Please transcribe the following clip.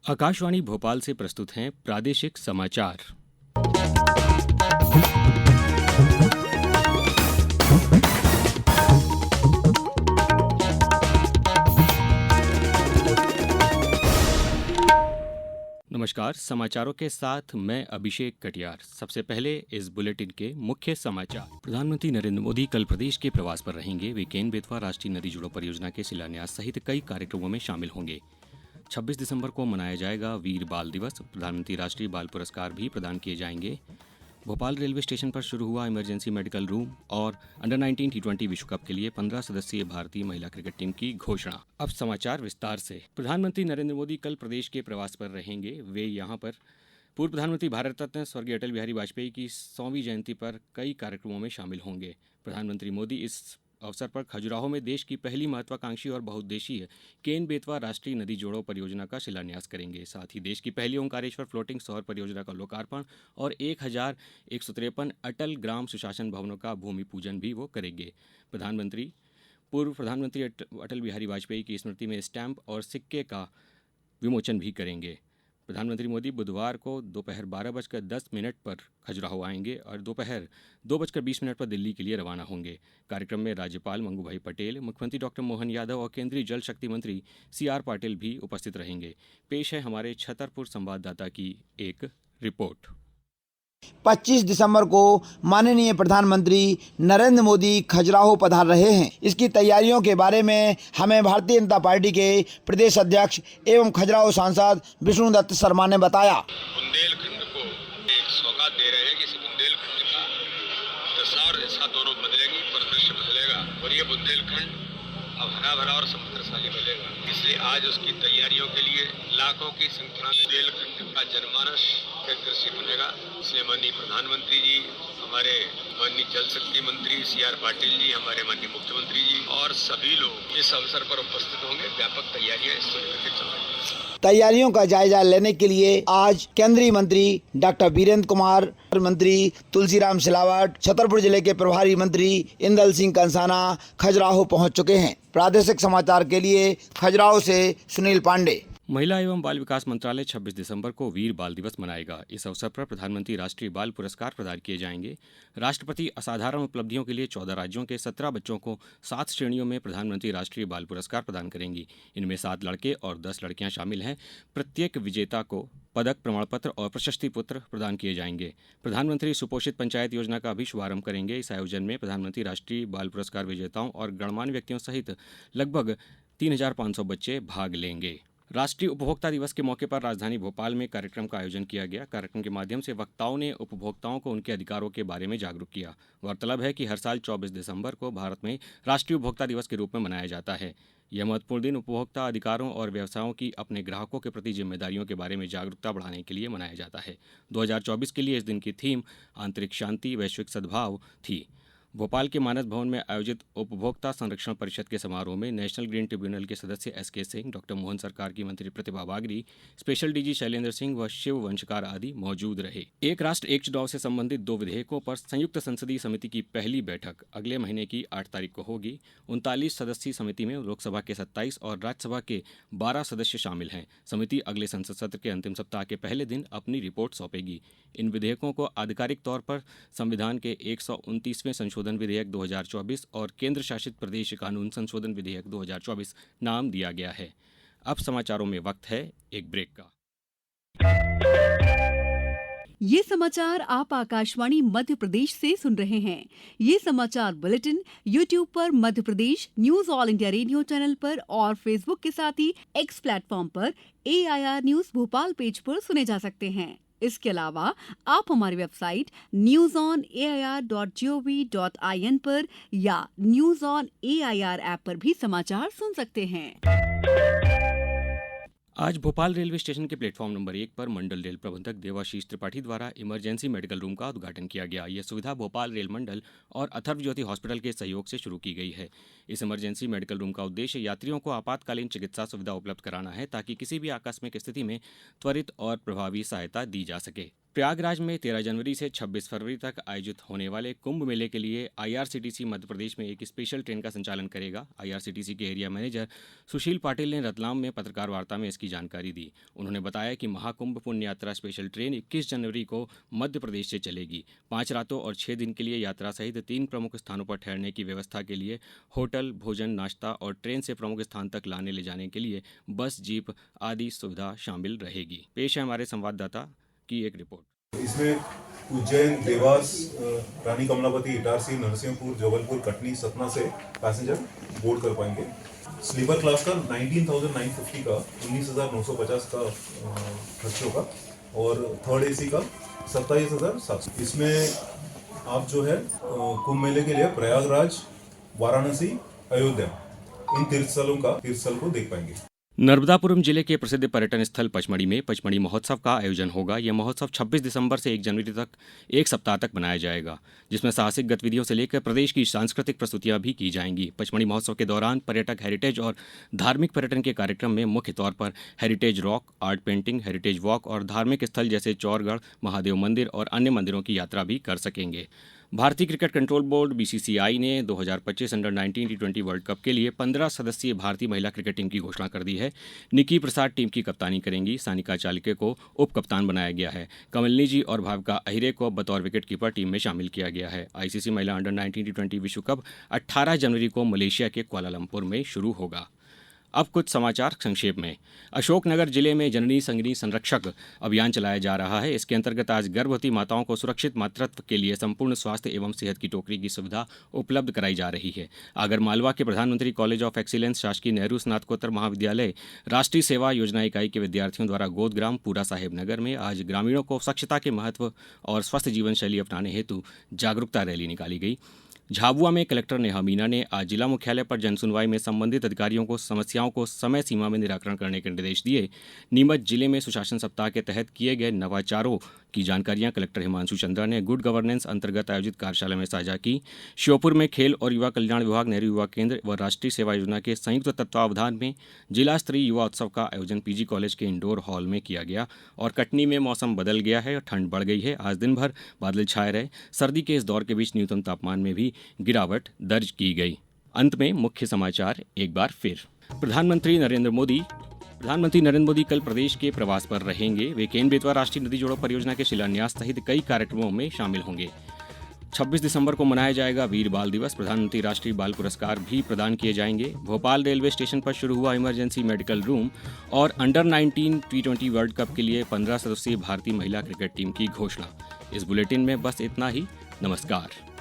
आकाशवाणी भोपाल से प्रस्तुत हैं प्रादेशिक समाचार। नमस्कार, समाचारों के साथ मैं अभिषेक कटियार। सबसे पहले इस बुलेटिन के मुख्य समाचार। प्रधानमंत्री नरेंद्र मोदी कल प्रदेश के प्रवास पर रहेंगे। वे केन बेतवा राष्ट्रीय नदी जोड़ो परियोजना के शिलान्यास सहित कई कार्यक्रमों में शामिल होंगे। 26 दिसंबर को मनाया जाएगा वीर बाल दिवस। प्रधानमंत्री राष्ट्रीय बाल पुरस्कार भी प्रदान किए जाएंगे। भोपाल रेलवे स्टेशन पर शुरू हुआ इमरजेंसी मेडिकल रूम और अंडर 19 टी20 विश्व कप के लिए 15 सदस्यीय भारतीय महिला क्रिकेट टीम की घोषणा। अब समाचार विस्तार से। प्रधानमंत्री नरेंद्र मोदी कल प्रदेश के प्रवास पर रहेंगे। वे यहां पर पूर्व प्रधानमंत्री भारत रत्न स्वर्गीय अटल बिहारी वाजपेयी की 100वीं जयंती पर कई कार्यक्रमों में शामिल होंगे। प्रधानमंत्री मोदी इस अवसर पर खजुराहो में देश की पहली महत्वाकांक्षी और बहुउद्देशीय केन बेतवा राष्ट्रीय नदी जोड़ो परियोजना का शिलान्यास करेंगे। साथ ही देश की पहली ओंकारेश्वर फ्लोटिंग सौर परियोजना का लोकार्पण और 1153 अटल ग्राम सुशासन भवनों का भूमि पूजन भी वो करेंगे। पूर्व प्रधानमंत्री अटल बिहारी वाजपेयी की स्मृति में स्टैंप और सिक्के का विमोचन भी करेंगे। प्रधानमंत्री मोदी बुधवार को दोपहर 12:10 पर खजुराहो आएंगे और दोपहर 2:20 पर दिल्ली के लिए रवाना होंगे। कार्यक्रम में राज्यपाल मंगू भाई पटेल, मुख्यमंत्री डॉक्टर मोहन यादव और केंद्रीय जल शक्ति मंत्री CR पाटिल भी उपस्थित रहेंगे। पेश है हमारे छतरपुर संवाददाता की एक रिपोर्ट। 25 दिसंबर को माननीय प्रधानमंत्री नरेंद्र मोदी खजुराहो पधार रहे हैं। इसकी तैयारियों के बारे में हमें भारतीय जनता पार्टी के प्रदेश अध्यक्ष एवं खजुराहो सांसद विष्णुदत्त शर्मा ने बताया। बुंदेलखंड को एक सौगात दे रहे हैं कि इस बुंदेलखंड का दशा और दिशा दोनों बदलेगी, परिदृश्य बदलेगा और ये बुंदेलखंड अब हरा भरा और समृद्धशाली बनेगा। इसलिए आज उसकी तैयारियों के लिए लाखों की संख्या में बुंदेलखंड का जनमानस एक दृश्य बनेगा। इसलिए माननीय प्रधानमंत्री जी, हमारे माननीय जल शक्ति मंत्री CR पाटिल जी, हमारे माननीय मुख्यमंत्री जी और सभी लोग इस अवसर पर उपस्थित होंगे। व्यापक तैयारियां इस तरह से चल रही हैं। तैयारियों का जायजा लेने के लिए आज केंद्रीय मंत्री डॉक्टर वीरेंद्र कुमार, मंत्री तुलसीराम सिलावट, छतरपुर जिले के प्रभारी मंत्री इंदल सिंह कंसाना खजुराहो पहुंच चुके हैं। प्रादेशिक समाचार के लिए खजुराहो से सुनील पांडे। महिला एवं बाल विकास मंत्रालय 26 दिसंबर को वीर बाल दिवस मनाएगा। इस अवसर पर प्रधानमंत्री राष्ट्रीय बाल पुरस्कार प्रदान किए जाएंगे। राष्ट्रपति असाधारण उपलब्धियों के लिए 14 राज्यों के 17 बच्चों को 7 श्रेणियों में प्रधानमंत्री राष्ट्रीय बाल पुरस्कार प्रदान करेंगी। इनमें 7 लड़के और 10 लड़कियां शामिल हैं। प्रत्येक विजेता को पदक, प्रमाण पत्र और प्रशस्ति पत्र प्रदान किए जाएंगे। प्रधानमंत्री सुपोषित पंचायत योजना का भी शुभारंभ करेंगे। इस आयोजन में प्रधानमंत्री राष्ट्रीय बाल पुरस्कार विजेताओं और गणमान्य व्यक्तियों सहित लगभग 3,500 बच्चे भाग लेंगे। राष्ट्रीय उपभोक्ता दिवस के मौके पर राजधानी भोपाल में कार्यक्रम का आयोजन किया गया। कार्यक्रम के माध्यम से वक्ताओं ने उपभोक्ताओं को उनके अधिकारों के बारे में जागरूक किया। गौरतलब है कि हर साल 24 दिसंबर को भारत में राष्ट्रीय उपभोक्ता दिवस के रूप में मनाया जाता है। यह महत्वपूर्ण दिन उपभोक्ता अधिकारों और व्यवसायों की अपने ग्राहकों के प्रति जिम्मेदारियों के बारे में जागरूकता बढ़ाने के लिए मनाया जाता है। 2024 के लिए इस दिन की थीम आंतरिक शांति, वैश्विक सद्भाव थी। भोपाल के मानस भवन में आयोजित उपभोक्ता संरक्षण परिषद के समारोह में नेशनल ग्रीन ट्रिब्यूनल के सदस्य SK सिंह, डॉक्टर मोहन सरकार की मंत्री प्रतिभा बागरी, स्पेशल DG शैलेंद्र सिंह व शिव वंशकार आदि मौजूद रहे। एक राष्ट्र एक चुनाव से संबंधित 2 विधेयकों पर संयुक्त संसदीय समिति की पहली बैठक अगले महीने की 8 तारीख को होगी। 39 सदस्यीय समिति में लोकसभा के 27 और राज्यसभा के 12 सदस्य शामिल हैं। समिति अगले संसद सत्र के अंतिम सप्ताह के पहले दिन अपनी रिपोर्ट सौंपेगी। इन विधेयकों को आधिकारिक तौर पर संविधान के 129वें संशोधन विधेयक 2024 और केंद्र शासित प्रदेश कानून संशोधन विधेयक 2024 नाम दिया गया है। अब समाचारों में वक्त है एक ब्रेक का। ये समाचार आप आकाशवाणी मध्य प्रदेश से सुन रहे हैं। ये समाचार बुलेटिन YouTube पर Madhya Pradesh news All India Radio channel पर और फेसबुक के साथ ही X प्लेटफॉर्म पर AIR न्यूज भोपाल पेज पर सुने जा सकते हैं। इसके अलावा आप हमारी वेबसाइट newsonair.gov.in पर या न्यूज ऑन AIR ऐप पर भी समाचार सुन सकते हैं। आज भोपाल रेलवे स्टेशन के प्लेटफॉर्म नंबर 1 पर मंडल रेल प्रबंधक देवाशीष त्रिपाठी द्वारा इमरजेंसी मेडिकल रूम का उद्घाटन किया गया। यह सुविधा भोपाल रेल मंडल और अथर्व ज्योति हॉस्पिटल के सहयोग से शुरू की गई है। इस इमरजेंसी मेडिकल रूम का उद्देश्य यात्रियों को आपातकालीन चिकित्सा सुविधा उपलब्ध कराना है ताकि किसी भी आकस्मिक स्थिति में त्वरित और प्रभावी सहायता दी जा सके। प्रयागराज में 13 जनवरी से 26 फरवरी तक आयोजित होने वाले कुंभ मेले के लिए आईआरसीटीसी मध्य प्रदेश में एक स्पेशल ट्रेन का संचालन करेगा। आईआरसीटीसी के एरिया मैनेजर सुशील पाटिल ने रतलाम में पत्रकार वार्ता में इसकी जानकारी दी। उन्होंने बताया कि महाकुंभ पुण्य यात्रा स्पेशल ट्रेन 21 जनवरी को मध्य प्रदेश से चलेगी। 5 रातों और 6 दिन के लिए यात्रा सहित 3 प्रमुख स्थानों पर ठहरने की व्यवस्था के लिए होटल, भोजन, नाश्ता और ट्रेन से प्रमुख स्थान तक लाने ले जाने के लिए बस, जीप आदि सुविधा शामिल रहेगी। पेश है हमारे संवाददाता की एक रिपोर्ट। इसमें उज्जैन, देवास, रानी कमलापति, इटारसी, नरसिंहपुर, जबलपुर, कटनी, सतना से पैसेंजर बोर्ड कर पाएंगे। स्लीपर क्लास का 19,950 का 19,950 का खर्च होगा और थर्ड एसी का 27,700। इसमें आप जो है कुंभ मेले के लिए प्रयागराज, वाराणसी, अयोध्या इन तीर्थस्थल को देख पाएंगे। नर्मदापुरम जिले के प्रसिद्ध पर्यटन स्थल पचमढ़ी में पचमढ़ी महोत्सव का आयोजन होगा। यह महोत्सव 26 दिसंबर से 1 जनवरी तक एक सप्ताह तक मनाया जाएगा, जिसमें साहसिक गतिविधियों से लेकर प्रदेश की सांस्कृतिक प्रस्तुतियां भी की जाएंगी। पचमढ़ी महोत्सव के दौरान पर्यटक हेरिटेज और धार्मिक पर्यटन के कार्यक्रम में मुख्य तौर पर heritage rock, art painting, heritage walk और धार्मिक स्थल जैसे चौरगढ़ महादेव मंदिर और अन्य मंदिरों की यात्रा भी कर सकेंगे। भारतीय क्रिकेट कंट्रोल बोर्ड बीसीसीआई ने 2025 अंडर 19 टी20 वर्ल्ड कप के लिए 15 सदस्यीय भारतीय महिला क्रिकेट टीम की घोषणा कर दी है। निकी प्रसाद टीम की कप्तानी करेंगी। सानिका चालके को उप कप्तान बनाया गया है। कमलनी जी और भाविका अहिरे को बतौर विकेट कीपर टीम में शामिल किया गया है। आईसीसी महिला अंडर 19 टी20 विश्व कप 18 जनवरी को मलेशिया के कुआलालंपुर में शुरू होगा। अब कुछ समाचार संक्षेप में। अशोकनगर जिले में जननी संगिनी संरक्षक अभियान चलाया जा रहा है। इसके अंतर्गत आज गर्भवती माताओं को सुरक्षित मातृत्व के लिए संपूर्ण स्वास्थ्य एवं सेहत की टोकरी की सुविधा उपलब्ध कराई जा रही है। आगरमालवा के प्रधानमंत्री कॉलेज ऑफ एक्सीलेंस शासकीय नेहरू स्नातकोत्तर महाविद्यालय राष्ट्रीय सेवा योजना इकाई के विद्यार्थियों द्वारा गोदग्राम पूरा साहेब नगर में आज ग्रामीणों को स्वच्छता के महत्व और स्वस्थ जीवन शैली अपनाने हेतु जागरूकता रैली निकाली गई। झाबुआ में कलेक्टर नेहा मीना ने आज जिला मुख्यालय पर जनसुनवाई में संबंधित अधिकारियों को समस्याओं को समय सीमा में निराकरण करने के निर्देश दिए। नीमच जिले में सुशासन सप्ताह के तहत किए गए नवाचारों की जानकारियां कलेक्टर हिमांशु चंद्रा ने गुड गवर्नेंस अंतर्गत आयोजित कार्यशाला में साझा की। श्योपुर में खेल और युवा कल्याण विभाग, नेहरू युवा केंद्र व राष्ट्रीय सेवा योजना के संयुक्त तत्वावधान में जिला स्तरीय युवा उत्सव का आयोजन पीजी कॉलेज के इंडोर हॉल में किया गया। और कटनी में मौसम बदल गया है और ठंड बढ़ गई है। आज दिन भर बादल छाए रहे। सर्दी के इस दौर के बीच न्यूनतम तापमान में भी गिरावट दर्ज की गई। अंत में मुख्य समाचार एक बार फिर। प्रधानमंत्री नरेंद्र मोदी कल प्रदेश के प्रवास पर रहेंगे। वे केन बेतवा राष्ट्रीय नदी जोड़ो परियोजना के शिलान्यास सहित कई कार्यक्रमों में शामिल होंगे। 26 दिसंबर को मनाया जाएगा वीर बाल दिवस। प्रधानमंत्री राष्ट्रीय बाल पुरस्कार भी प्रदान किए जाएंगे। भोपाल रेलवे स्टेशन पर शुरू हुआ इमरजेंसी मेडिकल रूम। और अंडर 19 टी20 वर्ल्ड कप के लिए 15 सदस्यीय भारतीय महिला क्रिकेट टीम की घोषणा। इस बुलेटिन में बस इतना ही। नमस्कार।